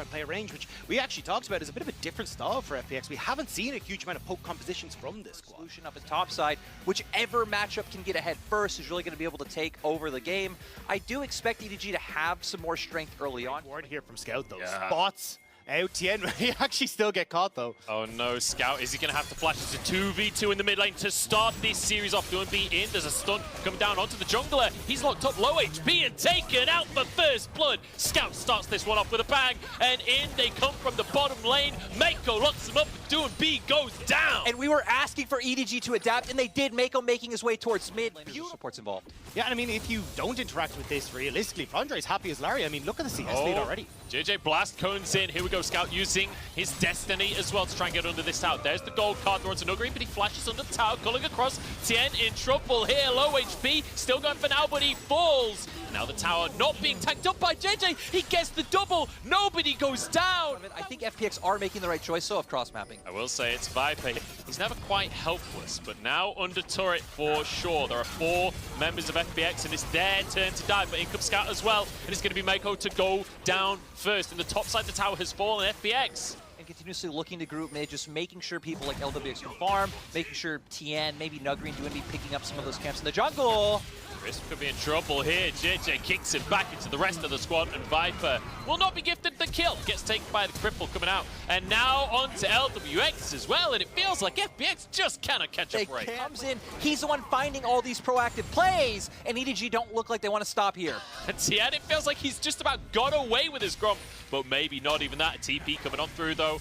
player range, which we actually talked about is a bit of a different style for FPX. We haven't seen a huge amount of poke compositions from this squad. Solution up at top side, whichever matchup can get ahead first is really going to be able to take over the game. I do expect EDG to have some more strength early on. Ward here from Scout though. Spots out. Tiene may actually still get caught though. Oh no, Scout, is he going to have to flash? It's a 2v2 in the mid lane to start this series off. Doing B in, there's a stun coming down onto the jungler. He's locked up low HP and taken out for first blood. Scout starts this one off with a bang, and in they come from the bottom lane. Mako locks him up, doing B goes down. And we were asking for EDG to adapt, and they did. Mako making his way towards mid. Beautiful supports involved. Yeah, and I mean, if you don't interact with this realistically, Flandre's happy as Larry. I mean, look at the CS lead already. JJ Blast cones in. Here we go, Scout using his Destiny as well to try and get under this tower. There's the gold card thrown to Nuguri, but he flashes under the tower, culling across. Tiene in trouble here, low HP, still going for now, but he falls. Now the tower not being tanked up by JJ. He gets the double. Nobody goes down. I think FPX are making the right choice, so of cross-mapping. I will say it's Viper. He's never quite helpless, but now under turret for sure. There are 4 members of FPX, and it's their turn to die. But in comes Scout as well, and it's going to be Mako to go down first. And the top side of the tower has fallen. FPX. And continuously looking to group mid, just making sure people like LWX can farm, making sure Tiene, maybe Nuguri and Duenby picking up some of those camps in the jungle. Chris could be in trouble here. JJ kicks it back into the rest of the squad, and Viper will not be gifted the kill. Gets taken by the cripple coming out. And now on to LWX as well, and it feels like FPX just cannot catch up right. Comes in, he's the one finding all these proactive plays, and EDG don't look like they want to stop here. And Tiene, it feels like he's just about got away with his Grump, but maybe not even that. A TP coming on through though.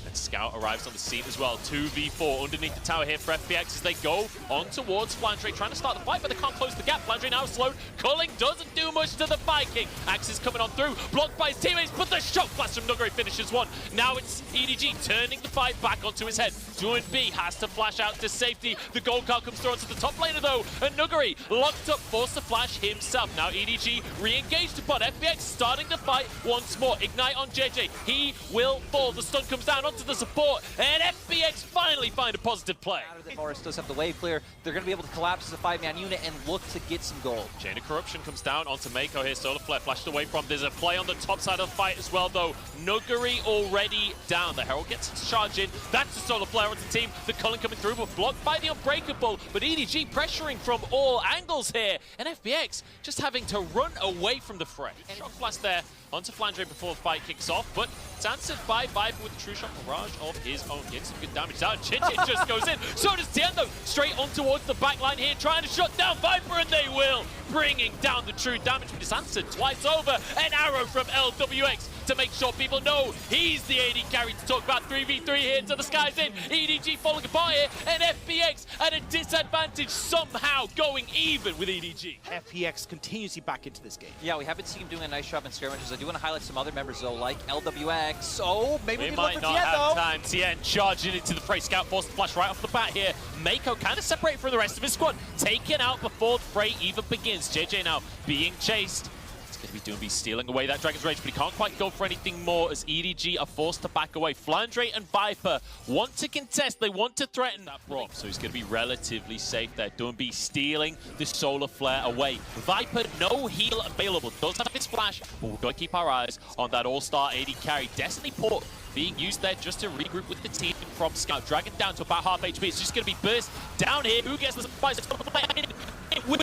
And Scout arrives on the scene as well. 2v4 underneath the tower here for FPX as they go on towards Flandre, trying to start the fight, but they can't close the gap. Flandre now slowed. Culling doesn't do much to the Viking. Axe is coming on through, blocked by his teammates, but the shot blast from Nuguri finishes one. Now it's EDG turning the fight back onto his head. Duenby has to flash out to safety. The gold card comes through onto the top laner though, and Nuguri locked up, forced to flash himself. Now EDG re-engaged upon FPX, starting the fight once more. Ignite on JJ. He will fall. The stun comes down onto the support, and FPX finally find a positive play. Morris does have the wave clear. They're going to be able to collapse as a 5-man unit and look to get some gold. Chain of Corruption comes down onto Mako here. Solar Flare flashed away from. There's a play on the top side of the fight as well, though. Nuguri already down. The Herald gets to charge in. That's the Solar Flare onto the team. The Cullen coming through, but blocked by the Unbreakable. But EDG pressuring from all angles here. And FPX just having to run away from the fray. Shock Blast there onto Flandre before the fight kicks off, but it's answered by Viper with the True Shot barrage of his own. Getting some good damage down. Chinchin just goes in. So does Tiene, though. Straight on towards the back line here, trying to shut down Viper, and they will. Bringing down the true damage, but it's answered twice over. An arrow from LWX to make sure people know he's the AD carry to talk about. 3v3 here to the skies in. EDG falling apart here, and FPX at a disadvantage, somehow going even with EDG. FPX continues back into this game. Yeah, we haven't seen him doing a nice job in skirmishes. I do want to highlight some other members though, like LWX. Oh, maybe we might not have time. Tiene charging into the fray. Scout forced to flash right off the bat here. Mako kind of separated from the rest of his squad, taken out before the fray even begins. JJ now being chased. It's going to be Duenby stealing away that Dragon's Rage, but he can't quite go for anything more as EDG are forced to back away. Flandre and Viper want to contest, they want to threaten that Brock, so he's going to be relatively safe there. Duenby stealing the Solar Flare away. Viper, no heal available, does have his flash, but we've got to keep our eyes on that all-star AD carry. Destiny Port being used there just to regroup with the team from Scout. Dragon down to about half HP. It's just going to be burst down here. Who gets the surprise? It will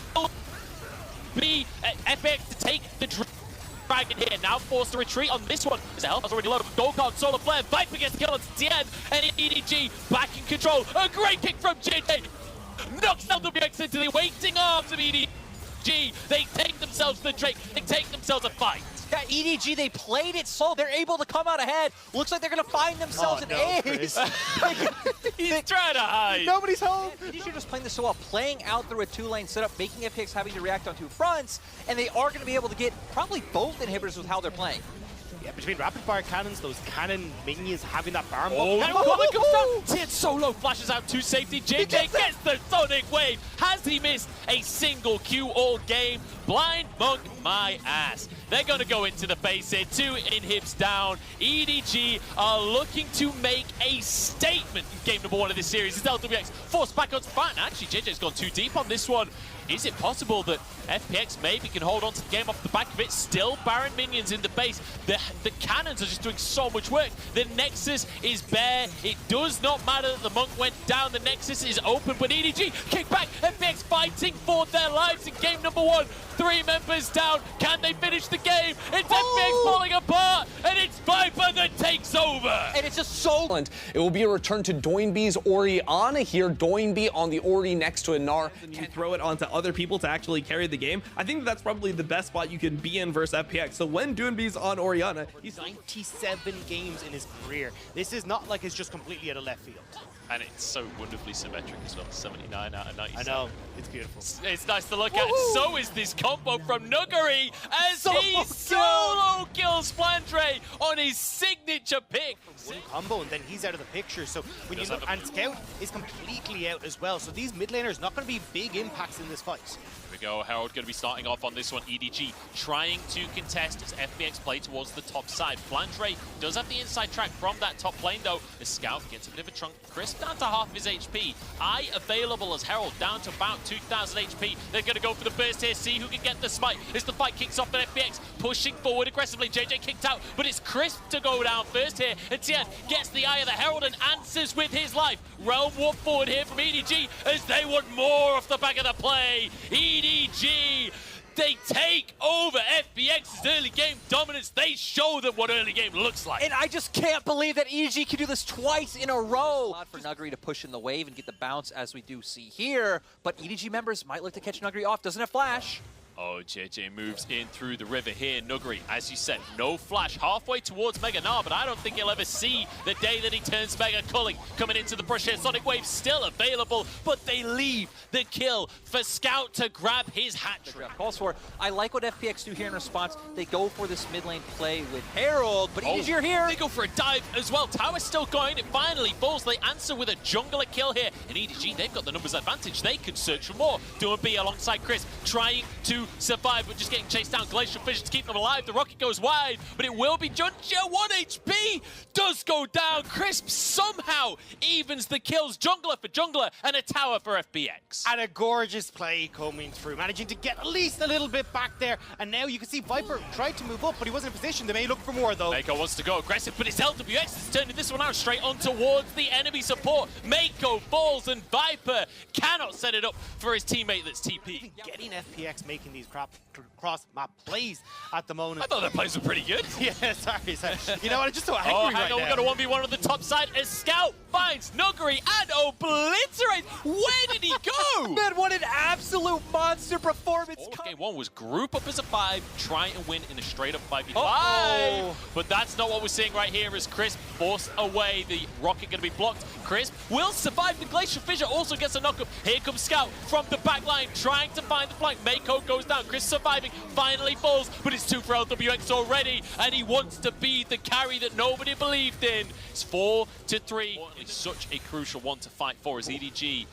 be FPX to take the Dragon here. Now forced to retreat on this one. His health is already low. Gold card, Solar Flare. Viper gets the kill on Tiene, and EDG back in control. A great kick from JJ. Knocks LWX into the waiting arms of EDG. They take themselves the Drake. They take themselves a fight. Yeah, EDG, they played it so they're able to come out ahead. Looks like they're going to find themselves an ace. He's trying to hide. Nobody's home. EDG are just playing this so well, playing out through a 2-lane setup, making FPX having to react on 2 fronts, and they are going to be able to get probably both inhibitors with how they're playing. Yeah, between rapid fire cannons, those cannon minions having that barn. Comes down. Tiene solo flashes out to safety. JJ gets the Sonic Wave. Has he missed a single Q all game? Blind Monk my ass. They're going to go into the base here. 2 inhibs down. EDG are looking to make a statement in game number 1 of this series. It's LWX forced back onto fight. Actually, JJ's gone too deep on this one. is it possible that FPX maybe can hold on to the game off the back of it? Still Baron minions in the base. The cannons are just doing so much work. The Nexus is bare. It does not matter that the Monk went down. The Nexus is open, but EDG kick back. FPX fighting for their lives in game number 1. 3 members down. Can they finish the game? It's FPX falling apart, and it's Viper that takes over. And it's just so... It will be a return to Doinby's Orianna here. Doinby on the Ori next to a Gnar. You throw it onto other people to actually carry the game. I think that's probably the best spot you can be in versus FPX. So when Doinby's on Orianna, he's 97 games in his career. This is not like it's just completely out of left field. And it's so wonderfully symmetric as well. 79 out of 97. I know, it's beautiful. It's nice to look at. So is this combo from Nuguri as he solo kills Flandre on his signature pick. One combo and then he's out of the picture. So when you look, and Scout is completely out as well. So these mid laners not going to be big impacts in this fight. Here we go. Herald going to be starting off on this one. EDG trying to contest as FPX play towards the top side. Flandre does have the inside track from that top lane though. The Scout gets a bit of a trunk. Crisp down to half his HP. Eye available as Herald down to about 2,000 HP. They're going to go for the burst here. See who can get the smite. As the fight kicks off at FPX, pushing forward aggressively. JJ kicked out, but it's Crisp to go down first here. And Tiene gets the eye of the Herald and answers with his life. Realm warp forward here from EDG as they want more off the back of the play. EDG, they take over FPX's early game dominance. They show them what early game looks like. And I just can't believe that EDG can do this twice in a row. For Nuguri to push in the wave and get the bounce as we do see here. But EDG members might look to catch Nuguri off. Doesn't have flash. Oh, JJ moves in through the river here. Nuguri, as you said, no flash halfway towards Mega Gnar, but I don't think he'll ever see the day that he turns Mega. Culling coming into the push here. Sonic Wave still available, but they leave the kill for Scout to grab his hat trick. Calls for. I like what FPX do here in response. They go for this mid lane play with Herald, but EDG are here. They go for a dive as well. Tower's still going. It finally falls. They answer with a jungler kill here. And EDG, they've got the numbers advantage. They can search for more. Doinby alongside Chris, trying to survive, but just getting chased down. Glacial Fissure to keep them alive. The rocket goes wide, but it will be Junja. 1 HP does go down. Crisp somehow evens the kills. Jungler for jungler and a tower for FPX. And a gorgeous play coming through, managing to get at least a little bit back there. And now you can see Viper tried to move up, but he wasn't in position. They may look for more though. Mako wants to go aggressive, but it's LWX is turning this one out straight on towards the enemy support. Mako falls and Viper cannot set it up for his teammate that's TP. Getting FPX making these cross-map plays at the moment. I thought their plays were pretty good. Yeah, sorry. You know what, I'm just so angry hang right on, now. we got a 1v1 on the top side as Scout finds Nuguri and obliterates. Where did he go? Man, what an absolute monster performance. All of game 1 was group up as a 5, try and win in a straight-up 5v5. But that's not what we're seeing right here as Crisp forced away. The rocket going to be blocked. Crisp will survive. The Glacial Fissure also gets a knock-up. Here comes Scout from the back line, trying to find the flank. Mako goes down. Crisp surviving, finally falls, but it's 2 for LWX already, and he wants to be the carry that nobody believed in. It's 4-3. It's such a crucial one to fight for as EDG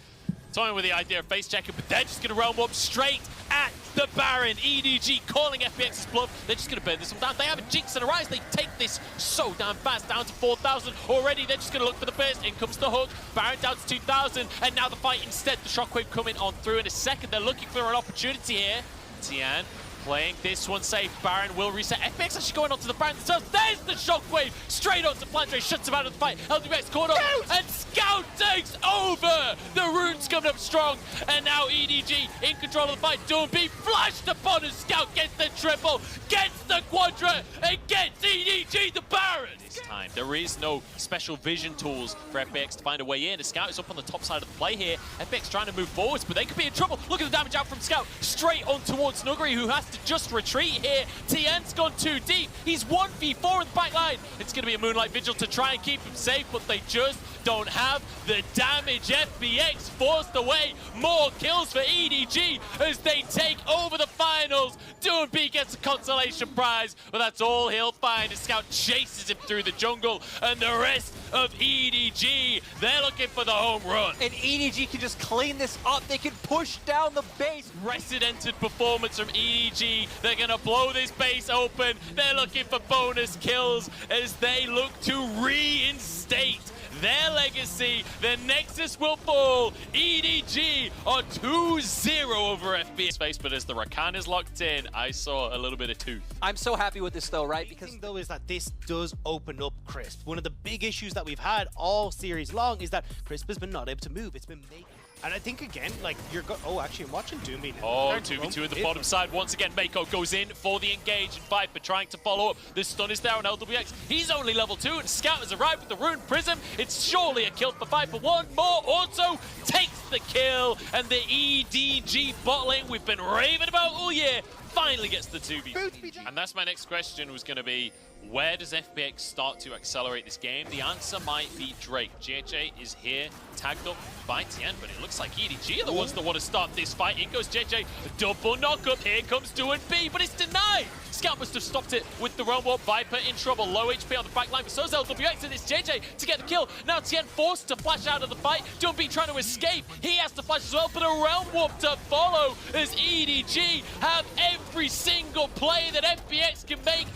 toying with the idea of face checking, but they're just going to realm up straight at the Baron. EDG calling FPX's bluff. They're just going to burn this one down. They have a Jinx and a Rise. They take this so damn fast, down to 4,000 already. They're just going to look for the burst. In comes the hook. Baron down to 2,000, and now the fight instead. The shockwave coming on through in a second. They're looking for an opportunity here. Tiene playing this one safe. Baron will reset. FPX actually going onto the Baron themselves. There's the shockwave straight onto Flandre. Shuts him out of the fight. LWX caught up, and Scout takes over. The rune's coming up strong, and now EDG in control of the fight. Doinby flashed upon as Scout gets the triple, gets the quadra, and gets EDG the Baron. This time there is no special vision tools for FPX to find a way in. The Scout is up on the top side of the play here. FPX trying to move forwards, but they could be in trouble. Look at the damage out from Scout. Straight on towards Nuguri, who has to just retreat here. Tiene's gone too deep. He's 1v4 in the back line. It's going to be a Moonlight Vigil to try and keep him safe, but they just don't have the damage. FPX forced away. More kills for EDG as they take over the finals. Doinby gets a consolation prize, but that's all he'll find as Scout chases him through the jungle. jungle, and the rest of EDG, they're looking for the home run. And EDG can just clean this up. They can push down the base. Precedented performance from EDG. They're going to blow this base open. They're looking for bonus kills as they look to reinstate their legacy. The Nexus will fall. EDG are 2-0 over FPS face, but as the Rakan is locked in, I saw a little bit of tooth. I'm so happy with this though, right? The Because thing though is that this does open up Crisp. One of the big issues that we've had all series long is that Crisp has been not able to move. It's been making. And I think again, like oh, actually, I'm watching Doomby now. Oh, 2v2 at the bottom side. Once again, Mako goes in for the engage, and Viper trying to follow up. The stun is there on LWX. He's only level 2, and Scout has arrived with the Rune Prism. It's surely a kill for Viper. One more auto takes the kill, and the EDG bot lane we've been raving about all year finally gets the 2v2. And that's my next question was going to be, where does FPX start to accelerate this game? The answer might be Drake. JJ is here, tagged up by Tiene, but it looks like EDG are the ones that want to start this fight. In goes JJ, double knock-up. Here comes DoingB, but it's denied. Scout must have stopped it with the Realm Warp. Viper in trouble, low HP on the back line, but so's LWX, and it's JJ to get the kill. Now Tiene forced to flash out of the fight. DoingB trying to escape. He has to flash as well, but a Realm Warp to follow as EDG have every single play that FPX can make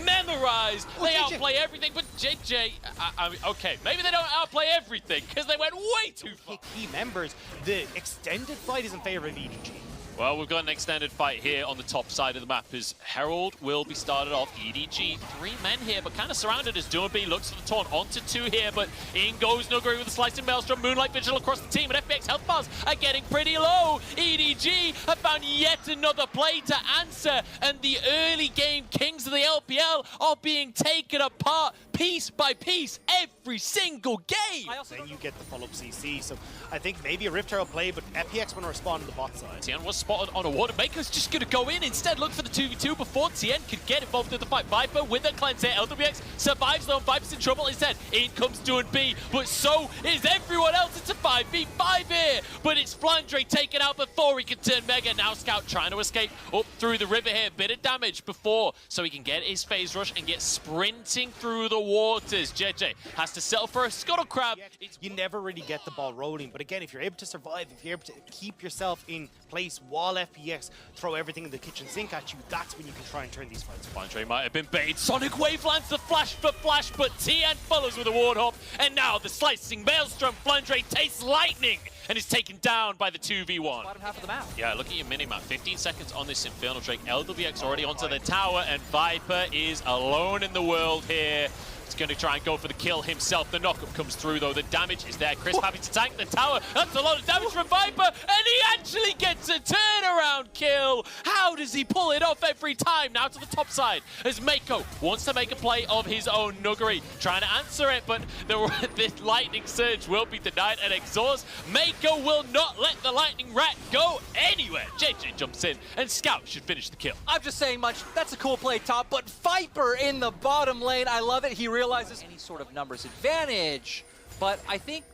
memorized. They outplay everything, but JJ, I mean, okay, maybe they don't outplay everything because they went way too far. Key members, the extended fight is in favor of EDG. Well, we've got an extended fight here on the top side of the map as Herald will be started off. EDG, 3 men here, but kind of surrounded as DoingB looks for the taunt onto 2 here, but in goes Nuguri with a slicing maelstrom. Moonlight Vigil across the team, and FPX health bars are getting pretty low. EDG have found yet another play to answer, and the early game kings of the LPL are being taken apart piece by piece every single game. Then you get the follow-up CC, so I think maybe a Rift Herald play, but FPX want to respond on the bot side. Tiene was spotted on a ward. Mako's just going to go in instead, look for the 2v2 before Tiene could get involved in the fight. Viper with a cleanse here. LWX survives though, Viper's in trouble instead. In comes DoingB, but so is everyone else. It's a 5v5 here, but it's Flandre taken out before he can turn Mega. Now Scout trying to escape up through the river here. Bit of damage before, so he can get his phase rush and get sprinting through the waters. JJ has to settle for a scuttle crab. You never really get the ball rolling, but again, if you're able to survive, if you're able to keep yourself in place while FPX throw everything in the kitchen sink at you, that's when you can try and turn these fights. Flandre might have been baited. Sonic Wave lands the flash for flash, but Tiene follows with a ward hop, and now the slicing maelstrom. Flandre tastes lightning and is taken down by the 2v1. Bottom half of the map. Yeah, look at your minimap. 15 seconds on this Infernal Drake. LWX already onto the tower, and Viper is alone in the world here. He's going to try and go for the kill himself. The knockup comes through, though. The damage is there. Crisp having to tank the tower. That's a lot of damage from Viper, and he actually gets a turnaround kill. How does he pull it off every time? Now to the top side, as Mako wants to make a play of his own. Nuguri trying to answer it, but the lightning surge will be denied and exhaust. Mako will not let the lightning rat go anywhere. JJ jumps in, and Scout should finish the kill. I'm just saying much. That's a cool play, top, but Viper in the bottom lane. I love it. He realizes any sort of numbers advantage, but I think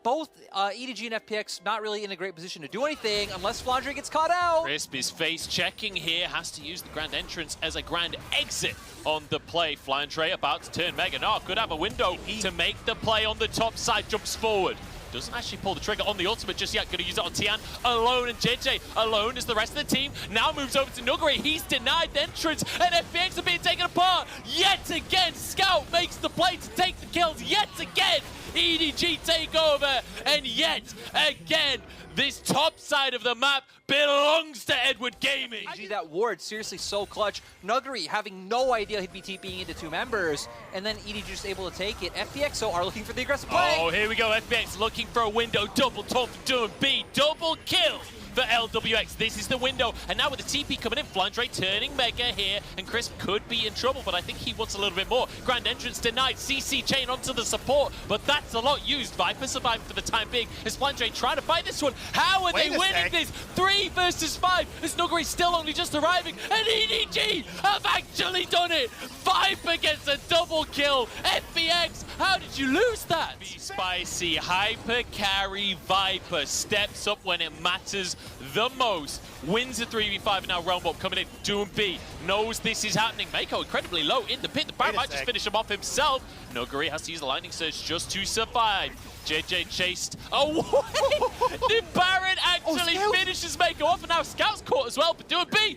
both EDG and FPX not really in a great position to do anything unless Flandre gets caught out. Crisp is face checking here, has to use the grand entrance as a grand exit on the play. Flandre about to turn Mega. No, could have a window to make the play on the top side, jumps forward. Doesn't actually pull the trigger on the ultimate just yet. Going to use it on Tiene alone, and JJ alone as the rest of the team now moves over to Nuguri. He's denied the entrance, and FPX are being taken apart. Yet again, Scout makes the play to take the kills. Yet again, EDG take over, and yet again, this top side of the map belongs to Edward Gaming. That ward, seriously so clutch. Nuguri having no idea he'd be TPing into 2 members, and then EDG just able to take it. FPX are looking for the aggressive play. Oh, here we go. FPX looking for a window. Double taunt for DoingB. Double kill for LWX. This is the window. And now with the TP coming in, Flandre turning Mega here, and Crisp could be in trouble, but I think he wants a little bit more. Grand entrance denied. CC chain onto the support, but that's a lot used. Viper surviving for the time being. Is Flandre trying to fight this one? How are they winning this? 3 versus 5. As Nuguri still only just arriving, and EDG have actually done it. Viper gets a double kill. FPX, how did you lose that? Be spicy. Hyper Hyper carry Viper steps up when it matters the most. Wins a 3v5 and now Realm Warp coming in. Doom B knows this is happening. Mako incredibly low in the pit. The Baron might just finish him off himself. Nuguri has to use the Lightning Surge just to survive. JJ chased away. The Baron actually finishes Mako off, and now Scout's caught as well, but Doom B.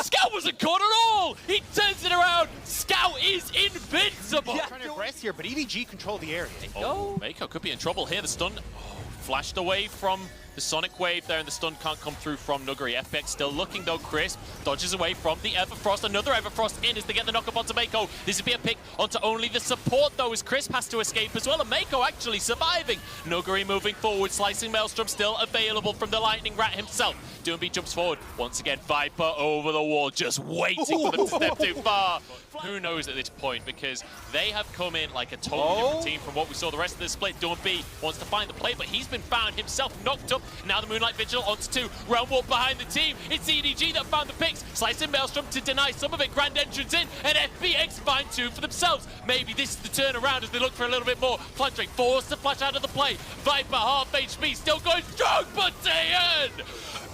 Scout wasn't caught at all. He turns it around. Scout is invincible. Trying to aggress here, but EVG control the area. Oh, Mako could be in trouble here. The stun flashed away from the Sonic Wave there, and the stun can't come through from Nuguri. FPX still looking though. Crisp dodges away from the Everfrost. Another Everfrost in as they get the knock-up onto Mako. This would be a pick onto only the support though, as Crisp has to escape as well, and Mako actually surviving. Nuguri moving forward, slicing Maelstrom still available from the Lightning Rat himself. Doomby jumps forward. Once again, Viper over the wall, just waiting for them to step too far. Who knows at this point, because they have come in like a totally different team from what we saw the rest of the split. Doomby wants to find the play, but he's been found himself, knocked up. Now the Moonlight Vigil onto 2. Realm Warp behind the team. It's EDG that found the picks. Slicing Maelstrom to deny some of it. Grand Entrance in, and FPX find 2 for themselves. Maybe this is the turnaround as they look for a little bit more. Flandre forced to flash out of the play. Viper half HP, still going strong, but Tiene!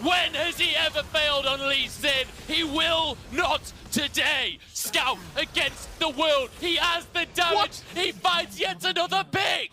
When has he ever failed on Lee Sin? He will not today. Scout against the world. He has the damage. He finds yet another pick.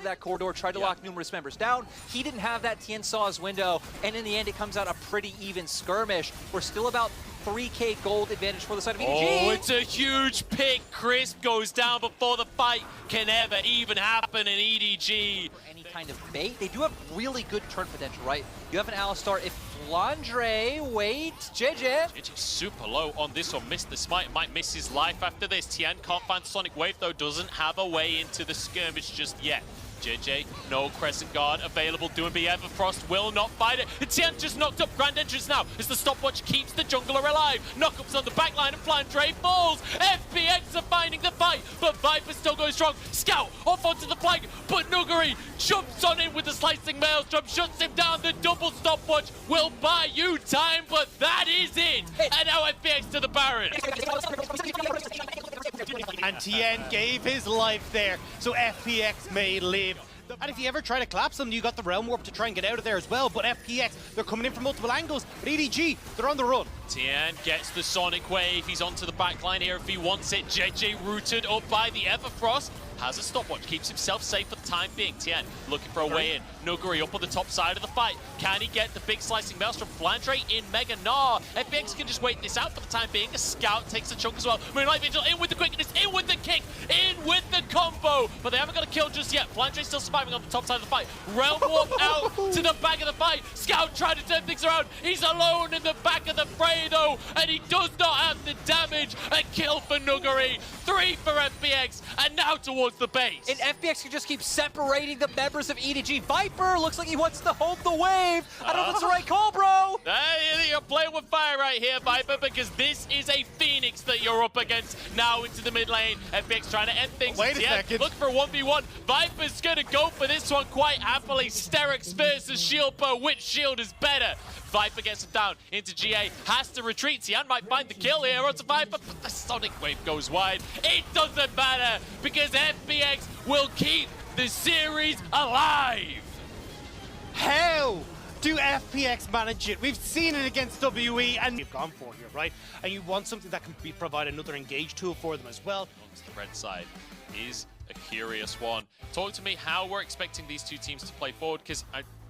That corridor, tried to lock numerous members down. He didn't have that. Tiene saw his window, and in the end, it comes out a pretty even skirmish. We're still about 3k gold advantage for the side of EDG. Oh, it's a huge pick. Crisp goes down before the fight can ever even happen in EDG. Any kind of bait. They do have really good turn potential, right? You have an Alistar. If Flandre waits, JJ. JJ's super low on this one. Missed the smite. Might miss his life after this. Tiene can't find Sonic Wave, though. Doesn't have a way into the skirmish just yet. JJ, no Crescent Guard available. Doing B Everfrost will not fight it. And Tiene just knocked up. Grand Entrance now as the stopwatch keeps the jungler alive. Knockups on the backline and Flandre falls. FPX are finding the fight, but Viper still going strong. Scout off onto the flank, but Nuguri jumps on in with the slicing Maelstrom, shuts him down. The double stopwatch will buy you time, but that is it. And now FPX to the Baron. And Tiene gave his life there, so FPX may live. And if you ever try to collapse them, you got the Realm Warp to try and get out of there as well. But FPX, they're coming in from multiple angles. But EDG, they're on the run. Tiene gets the Sonic Wave. He's onto the backline here if he wants it. JJ rooted up by the Everfrost. Has a stopwatch, keeps himself safe for the time being. Tiene looking for a way in. Nuguri up on the top side of the fight. Can he get the big slicing Maelstrom? Flandre in Mega Gnar. FPX can just wait this out for the time being. A Scout takes a chunk as well. Moonlight Vigil in with the quickness, in with the kick, in with the combo. But they haven't got a kill just yet. Flandre still surviving on the top side of the fight. Realm Warp out to the back of the fight. Scout trying to turn things around. He's alone in the back of the fray though, and he does not have the damage. A kill for Nuguri. 3 for FPX, and now towards the base. And FPX can just keep separating the members of EDG. Viper looks like he wants to hold the wave. I don't know if that's the right call, bro. You're playing with fire right here, Viper, because this is a Phoenix that you're up against now into the mid lane. FPX trying to end things. Wait a second. Look for a 1v1. Viper's going to go for this one quite happily. Sterix versus Shieldpo. Which shield is better? Viper gets him down into GA. Has to retreat. Tiene might find the kill here onto Viper, but the Sonic Wave goes wide. It doesn't matter because FPX will keep the series alive. How do FPX manage it? We've seen it against WE, and you've gone for here, right? And you want something that can provide another engage tool for them as well. The red side is a curious one. Talk to me how we're expecting these two teams to play forward, because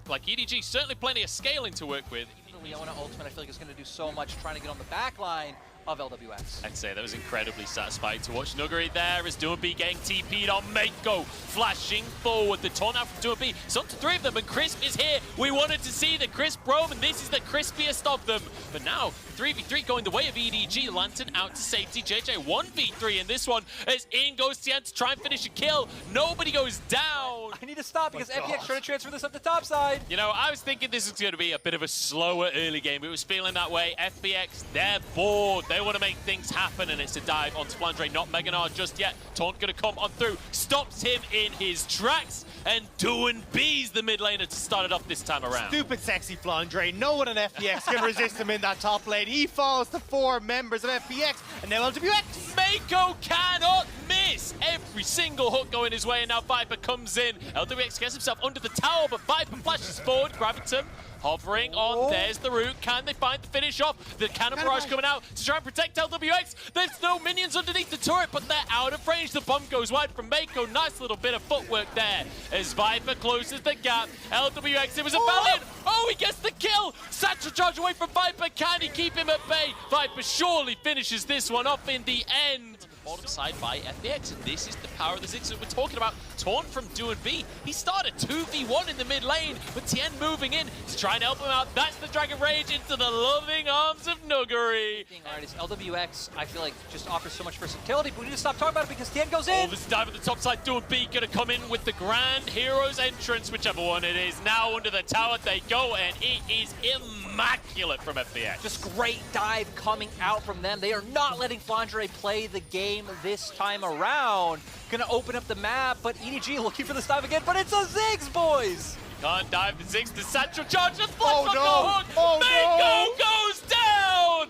like EDG, certainly plenty of scaling to work with. Leona ultimate, I feel like it's going to do so much trying to get on the back line of LWX. I'd say that was incredibly satisfying to watch. Nuguri there as Doomby getting TP'd on Mako, flashing forward. The taunt out from Doomby. It's up to 3 of them, and Crisp is here. We wanted to see the Crisp roam, and this is the crispiest of them. But now, 3v3 going the way of EDG. Lantern out to safety. JJ 1v3 in this one as in goes Tiene to try and finish a kill. Nobody goes down. I need to stop because FPX trying to transfer this up the top side. You know, I was thinking this was going to be a bit of a slower early game. It was feeling that way. FPX, they're bored. They want to make things happen, and it's a dive onto Flandre. Not Mega Gnar just yet. Taunt going to come on through. Stops him in his tracks. And Doing B's the mid laner to start it off this time around. Stupid sexy Flandre. No one in FPX can resist him in that top lane. He falls to 4 members of FPX, and now LWX. Mako cannot miss. Every every single hook going his way, and now Viper comes in. LWX gets himself under the tower, but Viper flashes forward. Graviton hovering on, there's the root. Can they find the finish off? The cannon barrage coming out to try and protect LWX. There's no minions underneath the turret, but they're out of range. The bomb goes wide from Mako. Nice little bit of footwork there as Viper closes the gap. LWX, it was a Valiant. Oh, he gets the kill. Satchel charge away from Viper. Can he keep him at bay? Viper surely finishes this one off in the end. Bottom side by FPX, and this is the power of the Ziggs that we're talking about. Torn from Do and B. He started 2v1 in the mid lane, but Tiene moving in to try and help him out. That's the Dragon Rage into the loving arms of Nuguri. Alright, is LWX, I feel like, just offers so much versatility, but we need to stop talking about it because Tiene goes in. Oh, this dive at the top side. Do and B gonna come in with the Grand Heroes entrance, whichever one it is. Now under the tower they go, and it is immaculate from FPX. Just great dive coming out from them. They are not letting Flandre play the game this time around. Gonna open up the map, but EDG looking for this dive again, but it's a Ziggs, boys! Can't dive the Ziggs, the Satchel charge, just flips on the hook. Oh, Mako goes down!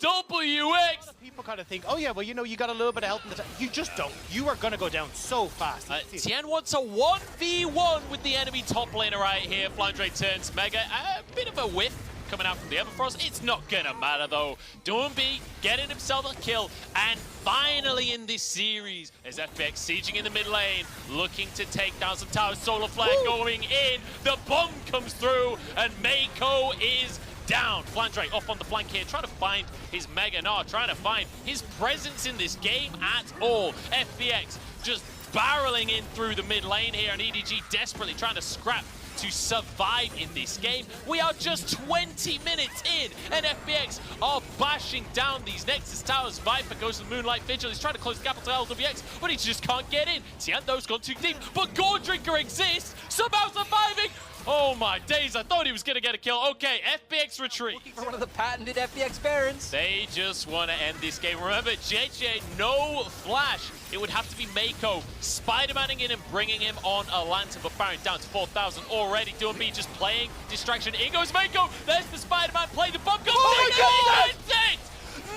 LWX. People kind of think, oh yeah, well, you know, you got a little bit of help in the You just don't. You are going to go down so fast. Tiene wants a 1v1 with the enemy top laner right here. Flandre turns Mega. A bit of a whiff coming out from the Everfrost. It's not gonna matter though. Doomby getting himself a kill, and finally in this series, as FPX sieging in the mid lane, looking to take down some towers. Solar Flare going in. The bomb comes through, and Mako is down. Flandre off on the flank here, trying to find his Mega Gnar, trying to find his presence in this game at all. FPX just barreling in through the mid lane here, and EDG desperately trying to scrap to survive in this game. We are just 20 minutes in, and FPX are bashing down these Nexus towers. Viper goes to the Moonlight Vigil. He's trying to close the gap to LWX, but he just can't get in. Tiendo's gone too deep, but Gore Drinker exists, somehow surviving. Oh my days, I thought he was gonna get a kill. Okay, FPX retreat. Looking for one of the patented FPX Barons. They just want to end this game. Remember, JJ, no flash. It would have to be Mako Spider-Manning in and bringing him on a lantern, but Baron down to 4,000 already. Doing B just playing distraction. In goes Mako. There's the Spider-Man play. The bomb goes. Oh my God! That's it!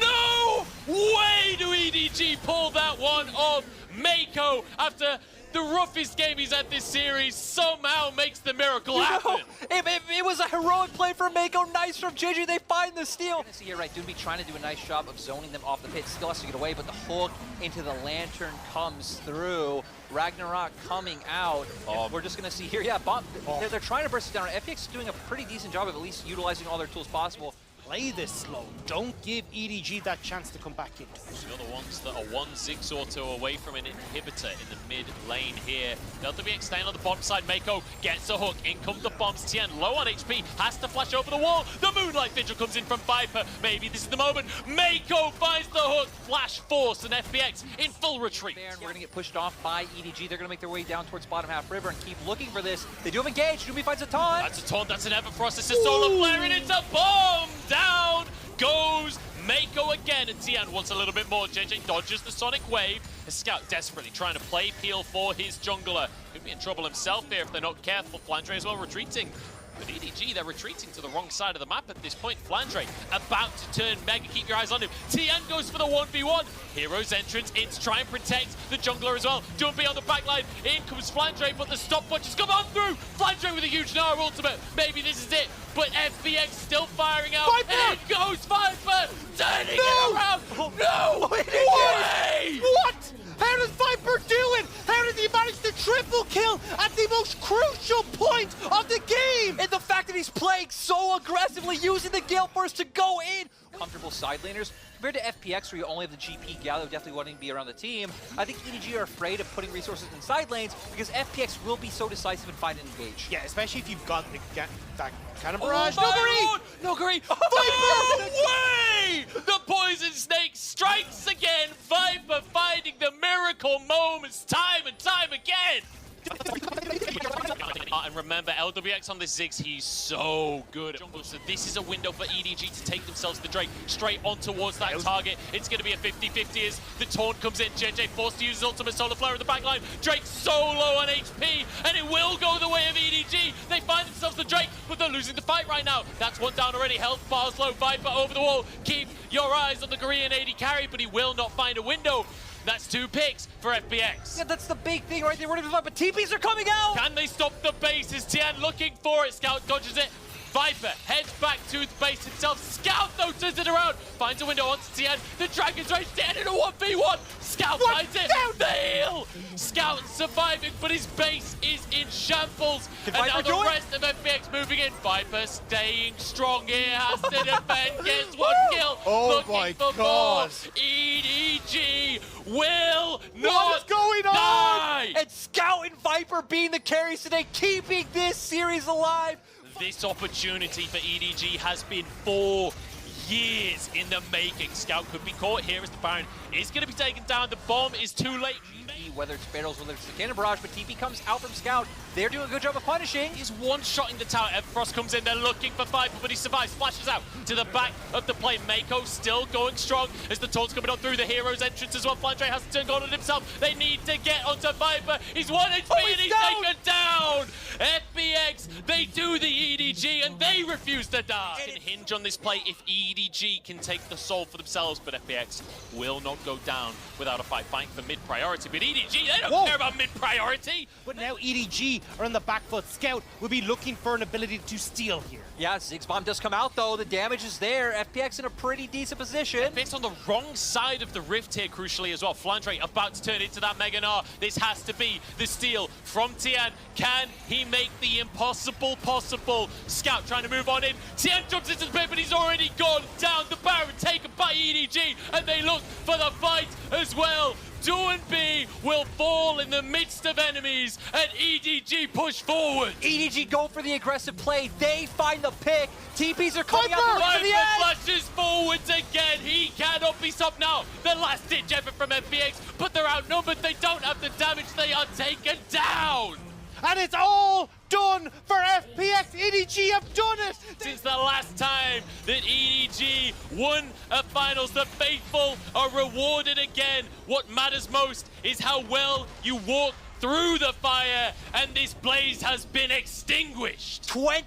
No way do EDG pull that one off. Mako, after the roughest game he's had this series, somehow makes the miracle happen. It was a heroic play from Mako. Nice from JJ. They find the steal. See here, right? Doomby trying to do a nice job of zoning them off the pit. Still has to get away, but the hook into the lantern comes through. Ragnarok coming out. We're just going to see here. Yeah, bomb. They're trying to burst it down. FPX is doing a pretty decent job of at least utilizing all their tools possible. Play this slow. Don't give EDG that chance to come back into it. You're the ones that are one Ziggs auto away from an inhibitor in the mid lane here. LWX staying on the bottom side. Mako gets a hook. In come the bombs. Tiene low on HP. Has to flash over the wall. The Moonlight Vigil comes in from Viper. Maybe this is the moment. Mako finds the hook. Flash force and FPX in full retreat. We're going to get pushed off by EDG. They're going to make their way down towards bottom half river and keep looking for this. They do have engaged. Doomby finds a taunt. That's a taunt. That's an Everfrost. It's a Solar Flare and it's a bomb. Down goes Mako again, and Tiene wants a little bit more. JJ dodges the Sonic Wave. A Scout desperately trying to play peel for his jungler. Could be in trouble himself here if they're not careful. Flandre as well retreating. But EDG, they're retreating to the wrong side of the map at this point. Flandre about to turn Mega. Keep your eyes on him. Tiene goes for the 1v1. Hero's entrance in to try and protect the jungler as well. Doomby on the backline. In comes Flandre, but the stopwatch has come on through. Flandre with a huge Gnar ultimate. Maybe this is it. But FPX still firing out. Viper! In goes Viper! Turning it around! No way! What? How does Viper do it? How did he manage to triple kill at the most crucial point of the game? And the fact that he's playing so aggressively, using the Gale Force to go in. Comfortable side laners. Compared to FPX, where you only have the GP Gallo definitely wanting to be around the team, I think EDG are afraid of putting resources in side lanes because FPX will be so decisive and find and engage. Yeah, especially if you've got that cannon barrage. Nuguri! Viper! Way! The Poison Snake strikes again. Viper finding the miracle moments time and time again. And remember, LWX on this Ziggs, he's so good. So this is a window for EDG to take themselves the Drake straight on towards that target. It's going to be a 50-50 as the taunt comes in. JJ forced to use his ultimate Solar Flare in the backline. Drake so low on HP, and it will go the way of EDG. They find themselves the Drake, but they're losing the fight right now. That's one down already. Health bars low. Viper over the wall. Keep your eyes on the Korean AD carry, but he will not find a window. That's 2 picks for FPX. Yeah, that's the big thing right there. We're gonna but TPs are coming out! Can they stop the base? Is Tiene looking for it? Scout dodges it. Viper heads back to the base himself. Scout though turns it around. Finds a window onto Tiene. The Dragon's Rage. Tiene in a 1v1. Scout finds it. The heal. Scout surviving, but his base is in shambles. And now the rest of FPX moving in. Viper staying strong here. Has to defend. Gets 1 kill. Oh Looking my for God. more. EDG will not What is going on? die. And Scout and Viper being the carries today, keeping this series alive. This opportunity for EDG has been 4 years in the making. Scout could be caught here as the Baron is going to be taken down. The bomb is too late. Whether it's barrels, whether it's the cannon barrage, but TP comes out from Scout. They're doing a good job of punishing. He's one-shotting the tower. Frost comes in, they're looking for Viper, but he survives. Flashes out to the back of the plane. Mako still going strong as the taunts coming on through the hero's entrance as well. Flandre has to turn gold on himself. They need to get onto Viper. He's 1 HP and he's taken down. FPX, they do the EDG and they refuse to die. Can hinge on this play if EDG can take the soul for themselves, but FPX will not go down without a fight. Fighting for mid-priority, but EDG, they don't care about mid-priority. But now EDG are on the back foot. Scout will be looking for an ability to steal here. Yeah, Ziggs bomb does come out though. The damage is there. FPX in a pretty decent position. FPX on the wrong side of the rift here, crucially as well. Flandre about to turn into that Mega Gnar. This has to be the steal from Tiene. Can he make the impossible possible? Scout trying to move on in. Tiene jumps into the pit, but he's already gone down. The Baron taken by EDG, and they look for the fight as well. B will fall in the midst of enemies, and EDG push forward. EDG go for the aggressive play. They find the pick. TPs are coming out Viper to the end. flashes forwards again. He cannot be stopped now. The last ditch effort from FPX, but they're outnumbered. They don't have the damage. They are taken down. And it's all done for FPX. EDG have done it. Since the last time that EDG won a finals, the faithful are rewarded again. What matters most is how well you walk through the fire, and this blaze has been extinguished. 20